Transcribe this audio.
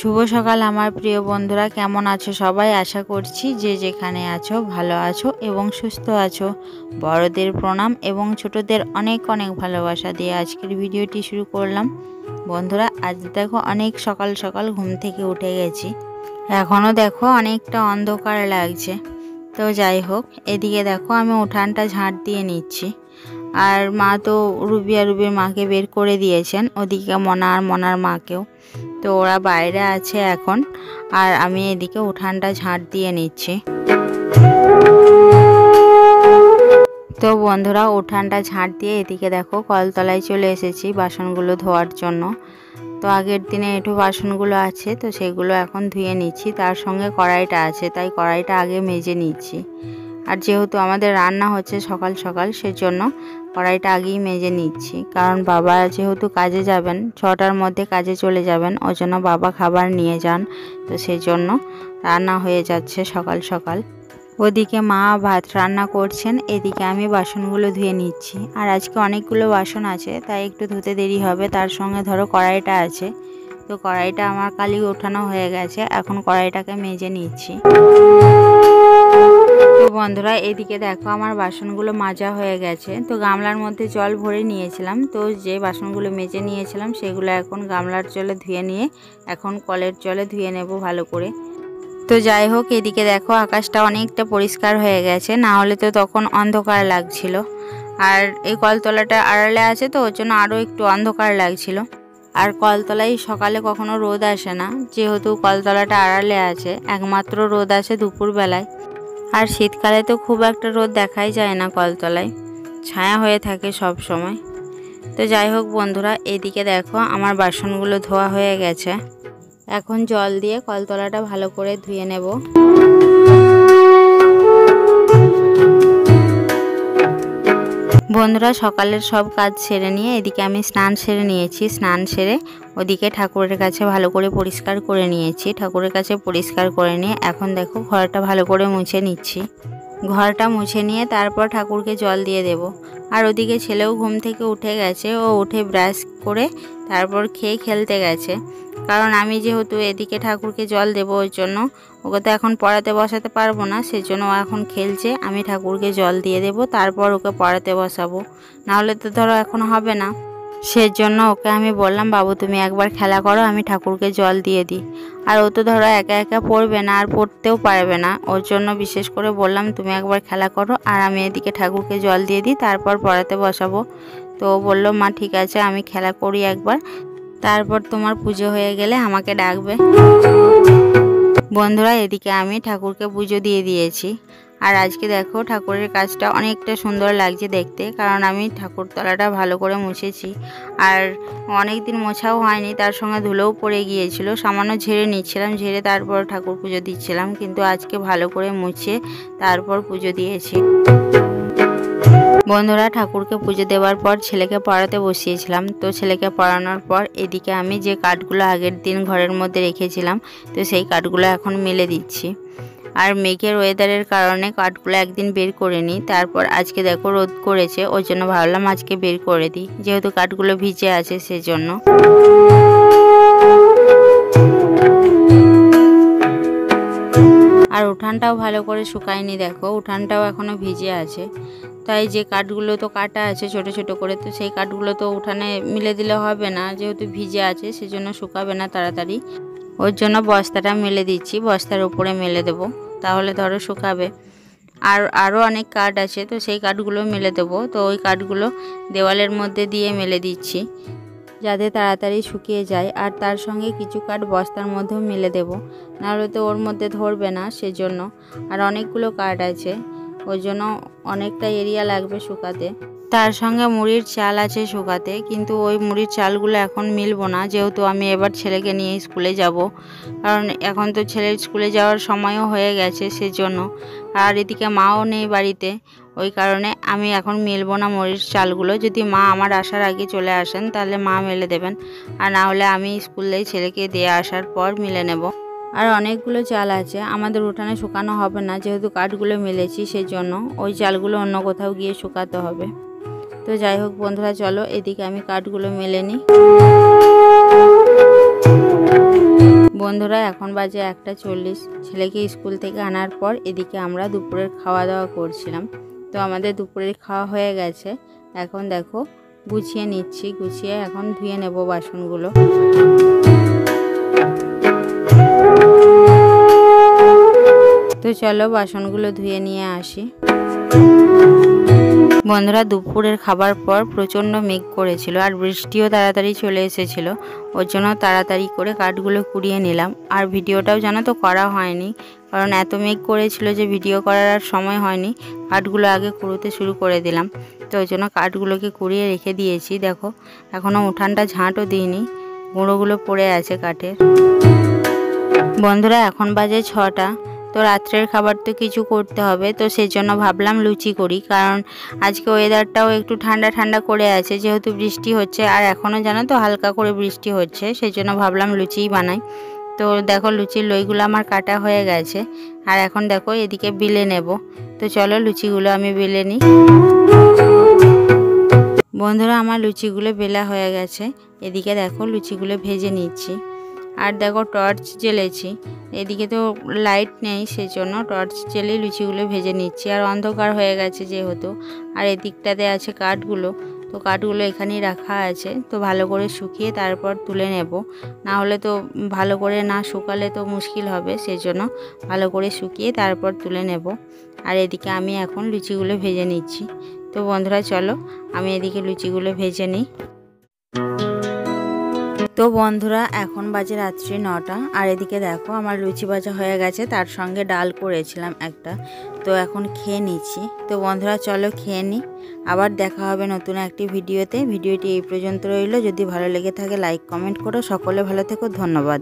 শুভ সকাল আমার প্রিয় বন্ধুরা, কেমন আছো সবাই? আশা করছি যে যেখানে আছো ভালো আছো এবং সুস্থ আছো। বড়দের প্রণাম এবং ছোটদের অনেক অনেক ভালোবাসা দিয়ে আজকের ভিডিওটি শুরু করলাম। বন্ধুরা, আজ দেখো অনেক সকাল সকাল ঘুম থেকে উঠে গেছি। এখনও দেখো অনেকটা অন্ধকার লাগছে। তো যাই হোক, এদিকে দেখো আমি উঠানটা ঝাঁট দিয়ে নিচ্ছি। আর মা তো রুবি আর রুবির মাকে বের করে দিয়েছেন, ওদিকে মনা আর মনার মাকেও। তো ওরা বাইরে আছে এখন, আর আমি এদিকে উঠানটা ঝাঁট দিয়ে নিচ্ছি। তো বন্ধুরা, উঠানটা ঝাঁট দিয়ে এদিকে দেখো কলতলায় চলে এসেছি বাসনগুলো ধোয়ার জন্য। তো আগের দিনে একটু বাসনগুলো আছে, তো সেগুলো এখন ধুয়ে নিচ্ছি। তার সঙ্গে কড়াইটা আছে, তাই কড়াইটা আগে মেজে নিচ্ছি। আর যেহেতু আমাদের রান্না হচ্ছে সকাল সকাল, সেজন্য কড়াইটা আগেই মেজে নিচ্ছি। কারণ বাবা যেহেতু কাজে যাবেন, 6টার মধ্যে কাজে চলে যাবেন, ওই জন্য বাবা খাবার নিয়ে যান। তো সেই জন্য রান্না হয়ে যাচ্ছে সকাল সকাল। ওদিকে মা ভাত রান্না করছেন, এদিকে আমি বাসনগুলো ধুয়ে নিচ্ছি। আর আজকে অনেকগুলো বাসন আছে, তাই একটু ধুতে দেরি হবে। তার সঙ্গে ধরো কড়াইটা আছে, তো কড়াইটা আমার কালি ওঠানো হয়ে গেছে, এখন কড়াইটাকে মেজে নিচ্ছি। তো বন্ধুরা, এদিকে দেখো আমার বাসনগুলো মাজা হয়ে গেছে। তো গামলার মধ্যে জল ভরে নিয়েছিলাম, তো যে বাসনগুলো মেজে নিয়েছিলাম সেগুলো এখন গামলার জলে ধুয়ে নিয়ে এখন কলের জলে ধুয়ে নেব ভালো করে। তো যাই হোক, এদিকে দেখো আকাশটা অনেকটা পরিষ্কার হয়ে গেছে, না হলে তো তখন অন্ধকার লাগছিল। আর এই কলতলাটা আড়ালে আছে, তো ওর জন্য আরও একটু অন্ধকার লাগছিল। আর কলতলায় সকালে কখনো রোদ আসে না, যেহেতু কলতলাটা আড়ালে আছে, একমাত্র রোদ আসে দুপুরবেলায়। আর শীতকালে তো খুব একটা রোদ দেখাই যায় না কলতলায়, ছায়া হয়ে থাকে সব সময়। তো যাই হোক বন্ধুরা, এদিকে দেখো আমার বাসনগুলো ধোয়া হয়ে গেছে। এখন জল দিয়ে কলতলাটা ভালো করে ধুয়ে নেব। বন্ধুরা, সকালের সব কাজ সেরে নিয়ে এদিকে আমি স্নান সেরে নিয়েছি। স্নান সেরে ওদিকে ঠাকুরের কাছে ভালো করে পরিষ্কার করে নিয়েছি। ঠাকুরের কাছে পরিষ্কার করে নিয়ে এখন দেখো ঘরটা ভালো করে মুছে নিচ্ছি। ঘরটা মুছে নিয়ে তারপর ঠাকুরকে জল দিয়ে দেব। আর ওদিকে ছেলেও ঘুম থেকে উঠে গেছে, ও উঠে ব্রাশ করে তারপর খেয়ে খেলতে গেছে। কারণ আমি যেহেতু এদিকে ঠাকুরকে জল দেবো, ওই জন্য ওকে তো এখন পড়াতে বসাতে পারবো না, সেজন্য ও এখন খেলছে। আমি ঠাকুরকে জল দিয়ে দেবো, তারপর ওকে পড়াতে বসাবো, নাহলে তো ধরো এখন হবে না। সেজন্য ওকে আমি বললাম, বাবু তুমি একবার খেলা করো, আমি ঠাকুরকে জল দিয়ে দিই। আর ও তো ধরো একা একা পড়বে না, আর পড়তেও পারবে না, ওর জন্য বিশেষ করে বললাম তুমি একবার খেলা করো, আর আমি এদিকে ঠাকুরকে জল দিয়ে দিই, তারপর পড়াতে বসাবো। তো ও বললো, মা ঠিক আছে, আমি খেলা করি একবার, তারপর তোমার পুজো হয়ে গেলে আমাকে ডাকবে। বন্ধুরা, এদিকে আমি ঠাকুরকে পুজো দিয়ে দিয়েছি। আর আজকে দেখো ঠাকুরের কাজটা অনেকটা সুন্দর লাগছে দেখতে, কারণ আমি ঠাকুরতলাটা ভালো করে মুছেছি। আর অনেক দিন মোছাও হয়নি, তার সঙ্গে ধুলোও পড়ে গিয়েছিল, সামান্য ঝেড়ে নিচ্ছিলাম, ঝেড়ে তারপর ঠাকুর পুজো দিচ্ছিলাম। কিন্তু আজকে ভালো করে মুছে তারপর পুজো দিয়েছি। বন্ধুরা, ঠাকুরকে পুজো দেওয়ার পর ছেলেকে পড়াতে বসিয়েছিলাম। তো ছেলেকে পড়ানোর পর এদিকে আমি যে কাঠগুলো আগের দিন ঘরের মধ্যে রেখেছিলাম, তো সেই কাঠগুলো এখন মেলে দিচ্ছি। আর মেঘের ওয়েদারের কারণে কাঠগুলো একদিন বের করে নিই, তারপর আজকে দেখো রোদ করেছে, ওই জন্য ভাবলাম আজকে বের করে দিই, যেহেতু কাঠগুলো ভিজে আছে সেজন্য। আর উঠানটাও ভালো করে শুকায়নি, দেখো উঠানটাও এখনো ভিজে আছে। তাই যে কাঠগুলো তো কাটা আছে ছোট ছোট করে, তো সেই কাঠগুলো তো উঠানে মিলে দিলে হবে না, যেহেতু ভিজে আছে সেজন্য শুকাবে না তাড়াতাড়ি। ওর জন্য বস্তাটা মেলে দিচ্ছি, বস্তার উপরে মেলে দেবো, তাহলে ধরো শুকাবে। আর আরও অনেক কাঠ আছে, তো সেই কাঠগুলো মেলে দেবো। তো ওই কাঠগুলো দেওয়ালের মধ্যে দিয়ে মেলে দিচ্ছি, যাতে তাড়াতাড়ি শুকিয়ে যায়। আর তার সঙ্গে কিছু কাঠ বস্তার মধ্যেও মেলে দেবো, নাহলে তো ওর মধ্যে ধরবে না, সেজন্য। আর অনেকগুলো কাঠ আছে, ওই জন্য অনেকটা এরিয়া লাগবে শুকাতে। তার সঙ্গে মুড়ির চাল আছে শুকাতে, কিন্তু ওই মুড়ির চালগুলো এখন মিলবো না, যেহেতু আমি এবার ছেলেকে নিয়ে স্কুলে যাব। কারণ এখন তো ছেলের স্কুলে যাওয়ার সময়ও হয়ে গেছে সেজন্য। আর এদিকে মাও নেই বাড়িতে, ওই কারণে আমি এখন মিলবো না মুড়ির চালগুলো। যদি মা আমার আসার আগে চলে আসেন তাহলে মা মেলে দেবেন, আর না হলে আমি স্কুলে ছেলেকে দিয়ে আসার পর মিলে নেব। আর অনেকগুলো চাল আছে, আমাদের উঠানে শুকানো হবে না, যেহেতু কাঠগুলো মেলেছি সেজন্য ওই চালগুলো অন্য কোথাও গিয়ে শুকাতে হবে। তো যাই হোক বন্ধুরা, চলো এদিকে আমি কাঠগুলো মেলে নিই। বন্ধুরা এখন বাজে 1:40। ছেলেকে স্কুল থেকে আনার পর এদিকে আমরা দুপুরের খাওয়া দাওয়া করছিলাম। তো আমাদের দুপুরের খাওয়া হয়ে গেছে। এখন দেখো গুছিয়ে নিচ্ছি, গুছিয়ে এখন ধুয়ে নেব বাসনগুলো। তো চলো বাসনগুলো ধুয়ে নিয়ে আসি। বন্ধুরা দুপুরের খাবার পর প্রচণ্ড মেঘ করেছিল আর বৃষ্টিও তাড়াতাড়ি চলে এসেছিল, ওর জন্য তাড়াতাড়ি করে কাঠগুলো কুড়িয়ে নিলাম। আর ভিডিওটাও জানো তো করা হয়নি, কারণ এত মেঘ করেছিল যে ভিডিও করার আর সময় হয়নি। কাঠগুলো আগে কুড়োতে শুরু করে দিলাম, তো ওই জন্য কাঠগুলোকে কুড়িয়ে রেখে দিয়েছি। দেখো এখনও উঠানটা ঝাঁটও দিইনি, গুঁড়োগুলো পড়ে আছে কাঠের। বন্ধুরা এখন বাজে 6টা। তো রাত্রের খাবার তো কিছু করতে হবে, তো সেই জন্য ভাবলাম লুচি করি, কারণ আজকে ওয়েদারটাও একটু ঠান্ডা ঠান্ডা করে আছে, যেহেতু বৃষ্টি হচ্ছে আর এখনও জানো তো হালকা করে বৃষ্টি হচ্ছে, সেই জন্য ভাবলাম লুচিই বানাই। তো দেখো লুচির লইগুলো আমার কাটা হয়ে গেছে, আর এখন দেখো এদিকে বেলে নেব। তো চলো লুচিগুলো আমি বেলে নিই। বন্ধুরা আমার লুচিগুলো বেলা হয়ে গেছে, এদিকে দেখো লুচিগুলো ভেজে নিচ্ছি। আর দেখো টর্চ জ্বেলেছি, এদিকে তো লাইট নেই, সেই জন্য টর্চ জ্বেলে লুচিগুলো ভেজে নিচ্ছি। আর অন্ধকার হয়ে গেছে যেহেতু। আর এদিকটাতে আছে কাঠগুলো, তো কাঠগুলো এখানেই রাখা আছে, তো ভালো করে শুকিয়ে তারপর তুলে নেব। না হলে তো ভালো করে না শুকালে তো মুশকিল হবে, সেই জন্য ভালো করে শুকিয়ে তারপর তুলে নেব। আর এদিকে আমি এখন লুচিগুলো ভেজে নিচ্ছি। তো বন্ধুরা চলো আমি এদিকে লুচিগুলো ভেজে নিই। তো বন্ধুরা এখন বাজে রাত্রি 9টা, আর এদিকে দেখো আমার লুচি ভাজা হয়ে গেছে, তার সঙ্গে ডাল করেছিলাম একটা। তো এখন খেয়ে নিচ্ছি। তো বন্ধুরা চলো খেয়ে নিই, আবার দেখা হবে নতুন একটি ভিডিওতে। ভিডিওটি এই পর্যন্ত রইল, যদি ভালো লেগে থাকে লাইক কমেন্ট করো। সকলে ভালো থেকো, ধন্যবাদ।